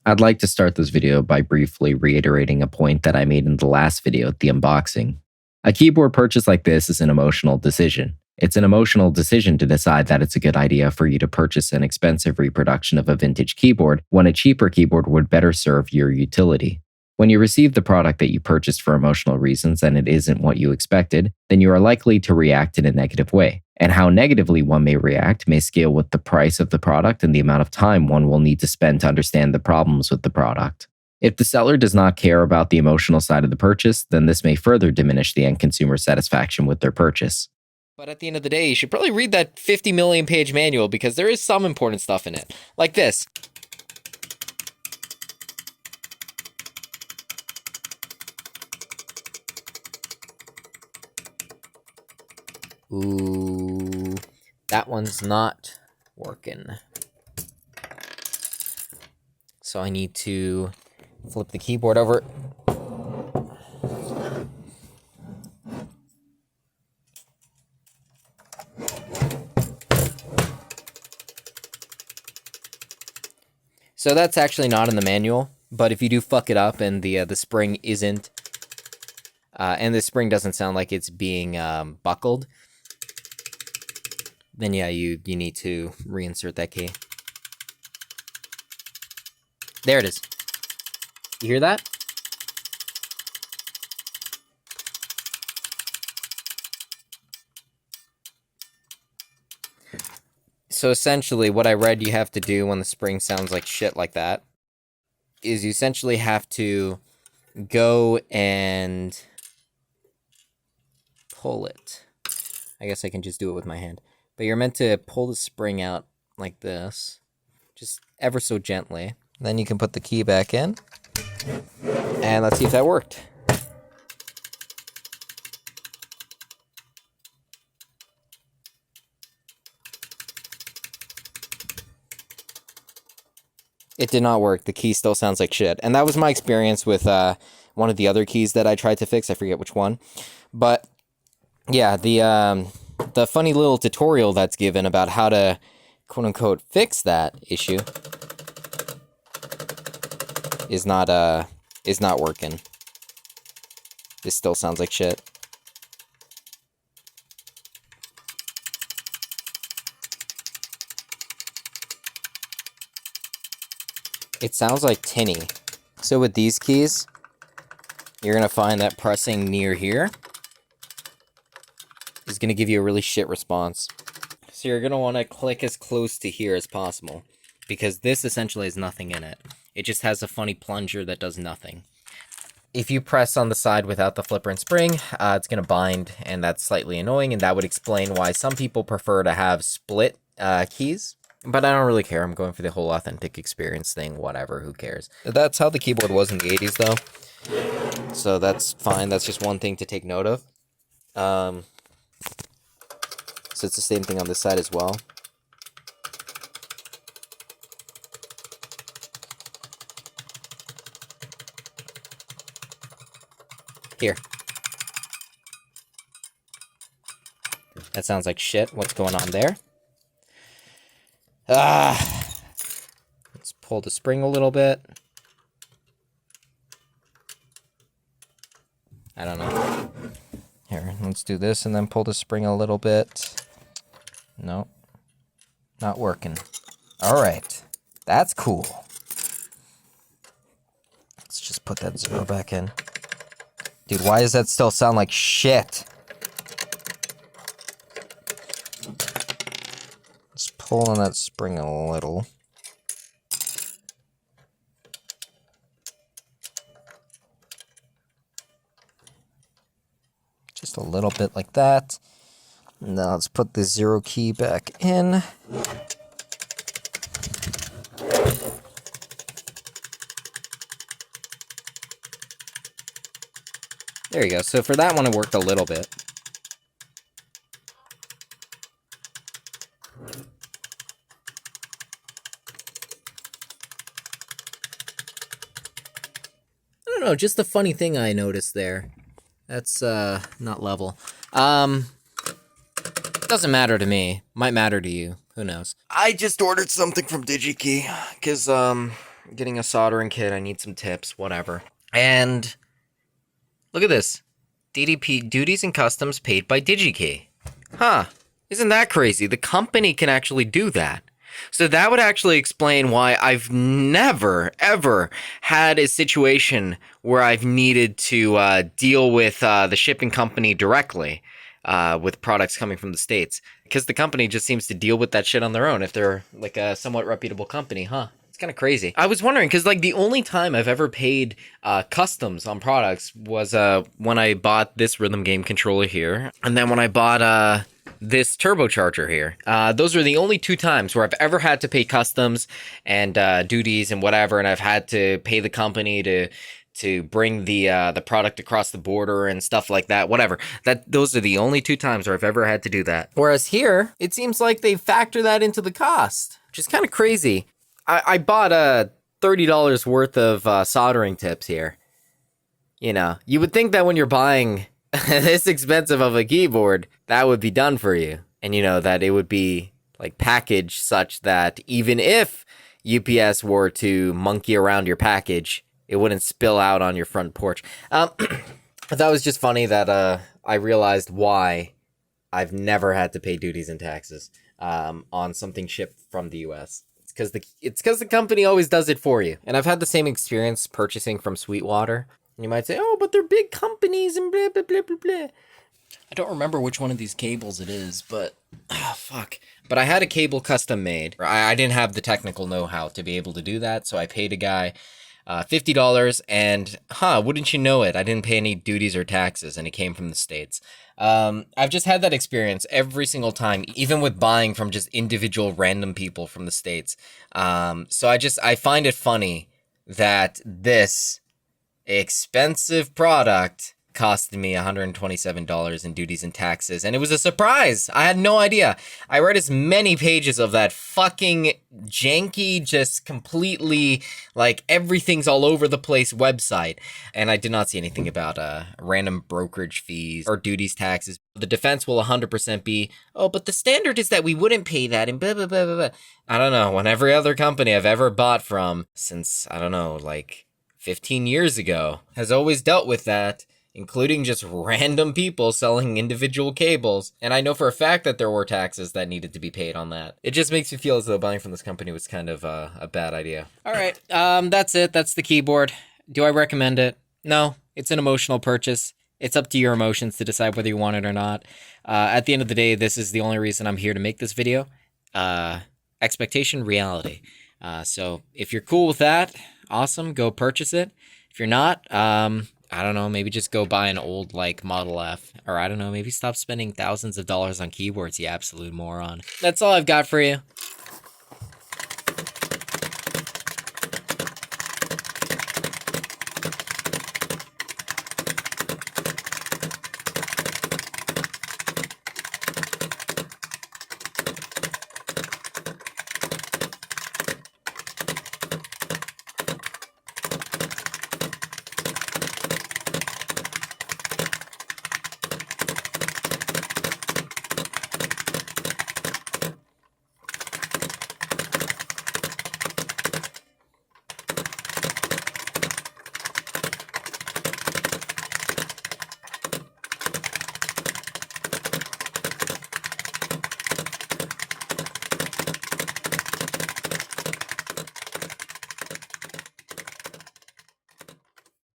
I'd like to start this video by briefly reiterating a point that I made in the last video, the unboxing. A keyboard purchase like this is an emotional decision. It's an emotional decision to decide that it's a good idea for you to purchase an expensive reproduction of a vintage keyboard when a cheaper keyboard would better serve your utility. When you receive the product that you purchased for emotional reasons and it isn't what you expected, then you are likely to react in a negative way. And how negatively one may react may scale with the price of the product and the amount of time one will need to spend to understand the problems with the product. If the seller does not care about the emotional side of the purchase, then this may further diminish the end consumer's satisfaction with their purchase. But at the end of the day, you should probably read that 50 million page manual because there is some important stuff in it. Like this. Ooh, that one's not working. So I need to flip the keyboard over. So that's actually not in the manual, but if you do fuck it up and the spring isn't, and the spring doesn't sound like it's being buckled, then yeah, you need to reinsert that key. There it is. You hear that? So essentially what I read you have to do when the spring sounds like shit like that is you essentially have to go and pull it. I guess I can just do it with my hand. But you're meant to pull the spring out like this, just ever so gently. Then you can put the key back in, and let's see if that worked. It did not work. The key still sounds like shit. And that was my experience with one of the other keys that I tried to fix. I forget which one. But yeah, the funny little tutorial that's given about how to quote-unquote fix that issue is not working. This still sounds like shit. It sounds like tinny. So with these keys, you're gonna find that pressing near here is gonna give you a really shit response. So you're gonna wanna click as close to here as possible, because this essentially has nothing in it. It just has a funny plunger that does nothing. If you press on the side without the flipper and spring, it's gonna bind, and that's slightly annoying, and that would explain why some people prefer to have split keys. But I don't really care. I'm going for the whole authentic experience thing. Whatever, who cares? That's how the keyboard was in the 80s, though. So that's fine. That's just one thing to take note of. So it's the same thing on this side as well. Here. That sounds like shit. What's going on there? Let's pull the spring a little bit. I don't know. Here, let's do this and then pull the spring a little bit. Nope. Not working. Alright. That's cool. Let's just put that 0 back in. Dude, why does that still sound like shit? Pull on that spring a little. Just a little bit like that. Now let's put the 0 key back in. There you go. So for that one, it worked a little bit. I don't know, just the funny thing I noticed there. That's, not level. Doesn't matter to me. Might matter to you. Who knows? I just ordered something from DigiKey, because, getting a soldering kit. I need some tips, whatever. And look at this. DDP, duties and customs paid by DigiKey. Huh. Isn't that crazy? The company can actually do that. So that would actually explain why I've never, ever had a situation where I've needed to deal with the shipping company directly with products coming from the States. Because the company just seems to deal with that shit on their own if they're like a somewhat reputable company, huh? It's kind of crazy. I was wondering, because like the only time I've ever paid customs on products was when I bought this rhythm game controller here. And then when I bought this turbocharger here. Those are the only 2 times where I've ever had to pay customs and duties and whatever, and I've had to pay the company to bring the product across the border and stuff like that, whatever. Those are the only 2 times where I've ever had to do that. Whereas here, it seems like they factor that into the cost, which is kind of crazy. I bought $30 worth of soldering tips here. You know, you would think that when you're buying this expensive of a keyboard, that would be done for you. And you know, that it would be like packaged such that even if UPS were to monkey around your package, it wouldn't spill out on your front porch. That was just funny that I realized why I've never had to pay duties and taxes on something shipped from the US. It's because the company always does it for you. And I've had the same experience purchasing from Sweetwater. You might say, oh, but they're big companies and blah, blah, blah, blah, blah. I don't remember which one of these cables it is, but fuck. But I had a cable custom made. I didn't have the technical know-how to be able to do that, so I paid a guy $50, and wouldn't you know it, I didn't pay any duties or taxes, and it came from the States. I've just had that experience every single time, even with buying from just individual random people from the States. So I find it funny that this expensive product costed me $127 in duties and taxes, and it was a surprise. I had no idea. I read as many pages of that fucking janky, just completely like everything's all over the place website, and I did not see anything about random brokerage fees or duties, taxes. The defense will 100% be, oh, but the standard is that we wouldn't pay that and blah, blah, blah, blah, blah. I don't know. When every other company I've ever bought from since, I don't know, like 15 years ago has always dealt with that, including just random people selling individual cables. And I know for a fact that there were taxes that needed to be paid on that. It just makes me feel as though buying from this company was kind of a bad idea. All right, that's it. That's the keyboard. Do I recommend it? No, it's an emotional purchase. It's up to your emotions to decide whether you want it or not. At the end of the day, this is the only reason I'm here to make this video. Expectation, reality. So if you're cool with that, awesome, go purchase it. If you're not, I don't know, maybe just go buy an old, like, Model F. Or I don't know, maybe stop spending thousands of dollars on keyboards, you absolute moron. That's all I've got for you.